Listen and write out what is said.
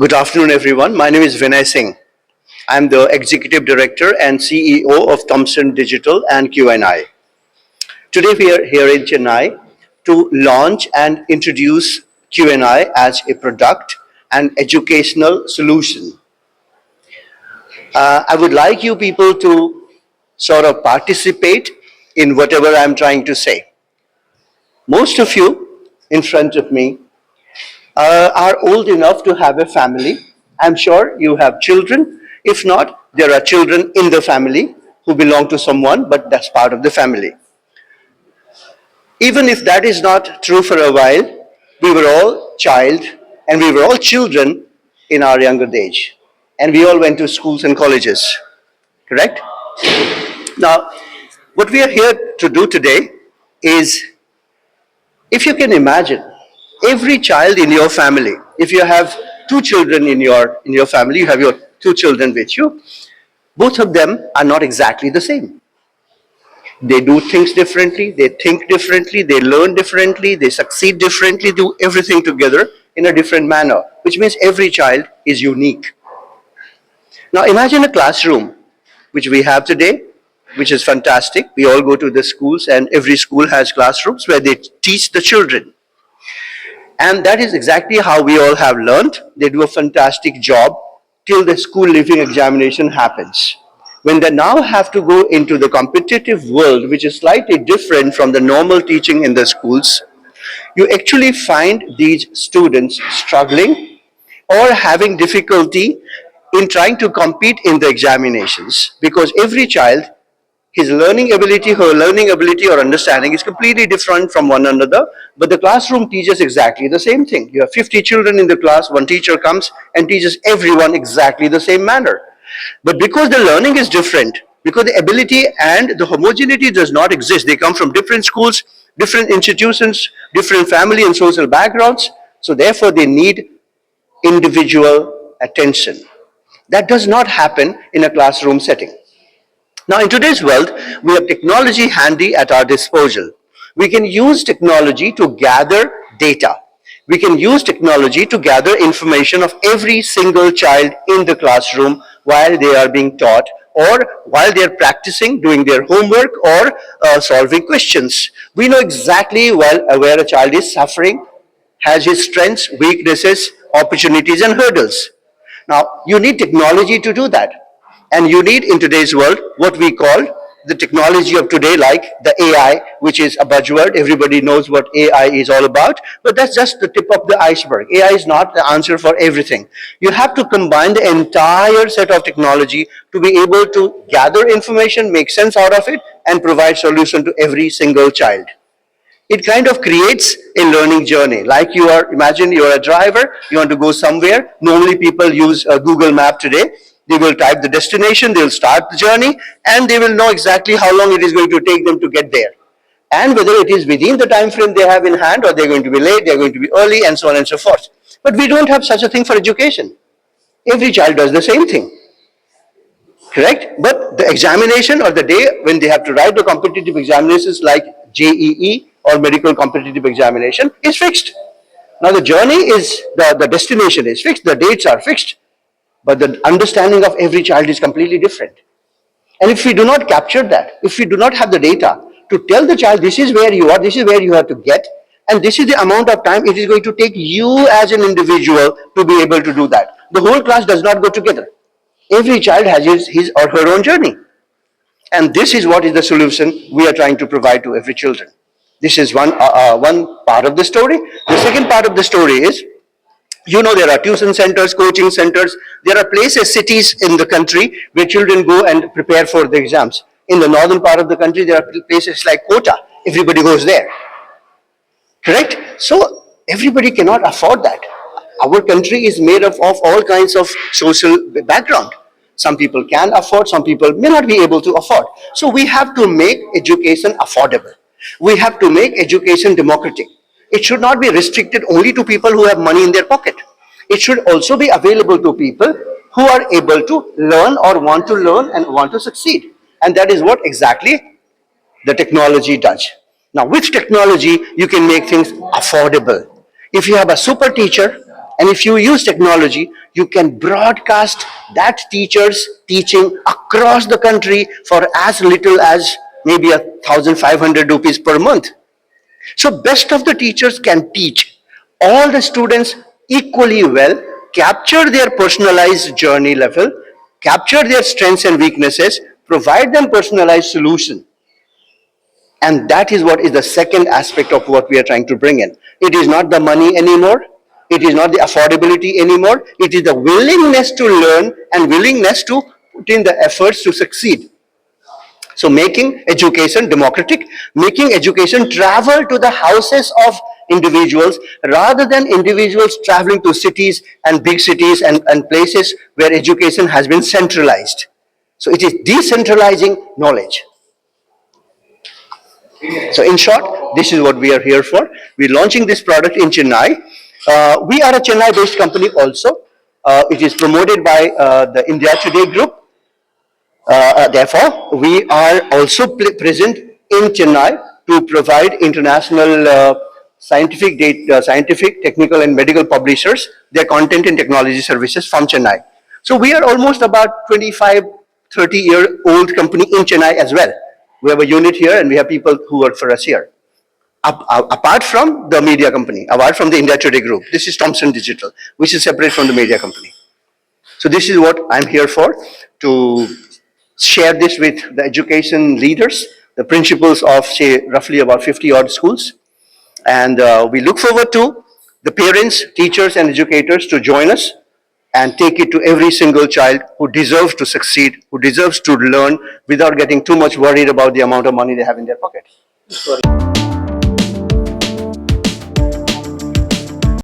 Good afternoon, everyone. My name is Vinay Singh. I'm the Executive Director and CEO of Thomson Digital and QNI. Today, we are here in Chennai to launch and introduce QNI as a product and educational solution. I would like you people to sort of participate in whatever I'm trying to say. Most of you in front of me are old enough to have a family. I'm sure you have children. If not, there are children in the family who belong to someone, but that's part of the family. Even if that is not true for a while, we were all child and we were all children in our younger age. And we all went to schools and colleges, correct? Now, what we are here to do today is, if you can imagine, every child in your family, if you have two children in your family, you have your two children with you, both of them are not exactly the same. They do things differently, they think differently, they learn differently, they succeed differently, do everything together in a different manner, which means every child is unique. Now imagine a classroom which we have today, which is fantastic. We all go to the schools and every school has classrooms where they teach the children. And that is exactly how we all have learned. They do a fantastic job till the school leaving examination happens. When they now have to go into the competitive world, which is slightly different from the normal teaching in the schools, you actually find these students struggling or having difficulty in trying to compete in the examinations, because every child, his learning ability, her learning ability or understanding is completely different from one another, but the classroom teaches exactly the same thing. You have 50 children in the class, one teacher comes and teaches everyone exactly the same manner. But because the learning is different, because the ability and the homogeneity does not exist, they come from different schools, different institutions, different family and social backgrounds, so therefore they need individual attention. That does not happen in a classroom setting. Now, in today's world, we have technology handy at our disposal. We can use technology to gather data. We can use technology to gather information of every single child in the classroom while they are being taught, or while they are practicing, doing their homework, or solving questions. We know exactly where a child is suffering, has his strengths, weaknesses, opportunities, and hurdles. Now, you need technology to do that. And you need in today's world what we call the technology of today, like the AI, which is a buzzword. Everybody knows what AI is all about, but that's just the tip of the iceberg. AI is not the answer for everything. You have to combine the entire set of technology to be able to gather information, make sense out of it, and provide solution to every single child. It kind of creates a learning journey. Like imagine you're a driver, you want to go somewhere. Normally people use a Google Map today. They will type the destination, they'll start the journey, and they will know exactly how long it is going to take them to get there. And whether it is within the time frame they have in hand, or they're going to be late, they're going to be early, and so on and so forth. But we don't have such a thing for education. Every child does the same thing. Correct? But the examination or the day when they have to write the competitive examinations like JEE or medical competitive examination is fixed. Now the journey is, the destination is fixed, the dates are fixed, but the understanding of every child is completely different. And if we do not capture that, if we do not have the data to tell the child this is where you are, this is where you have to get, and this is the amount of time it is going to take you as an individual to be able to do that. The whole class does not go together. Every child has his or her own journey. And this is what is the solution we are trying to provide to every children. This is one part of the story. The second part of the story is, there are tuition centers, coaching centers. There are places, cities in the country where children go and prepare for the exams. In the northern part of the country, there are places like Kota. Everybody goes there. Correct? So everybody cannot afford that. Our country is made up of all kinds of social background. Some people can afford, some people may not be able to afford. So we have to make education affordable. We have to make education democratic. It should not be restricted only to people who have money in their pocket. It should also be available to people who are able to learn or want to learn and want to succeed. And that is what exactly the technology does. Now, with technology, you can make things affordable. If you have a super teacher And if you use technology, you can broadcast that teacher's teaching across the country for as little as maybe 1,500 rupees per month. So best of the teachers can teach all the students equally well, capture their personalized journey level, capture their strengths and weaknesses, provide them personalized solution. And that is what is the second aspect of what we are trying to bring in. It is not the money anymore. It is not the affordability anymore. It is the willingness to learn and willingness to put in the efforts to succeed. So making education democratic, making education travel to the houses of individuals rather than individuals traveling to cities and big cities and places where education has been centralized. So it is decentralizing knowledge. So in short, this is what we are here for. We're launching this product in Chennai. We are a Chennai-based company also. It is promoted by the India Today Group. Therefore, we are also present in Chennai to provide international scientific, technical, and medical publishers their content and technology services from Chennai. So we are almost about 25, 30-year-old company in Chennai as well. We have a unit here and we have people who work for us here. Apart from the media company, apart from the India Today Group, this is Thomson Digital, which is separate from the media company. So this is what I'm here for, to share this with the education leaders, the principals of, say, roughly about 50-odd schools. And we look forward to the parents, teachers, and educators to join us and take it to every single child who deserves to succeed, who deserves to learn without getting too much worried about the amount of money they have in their pocket.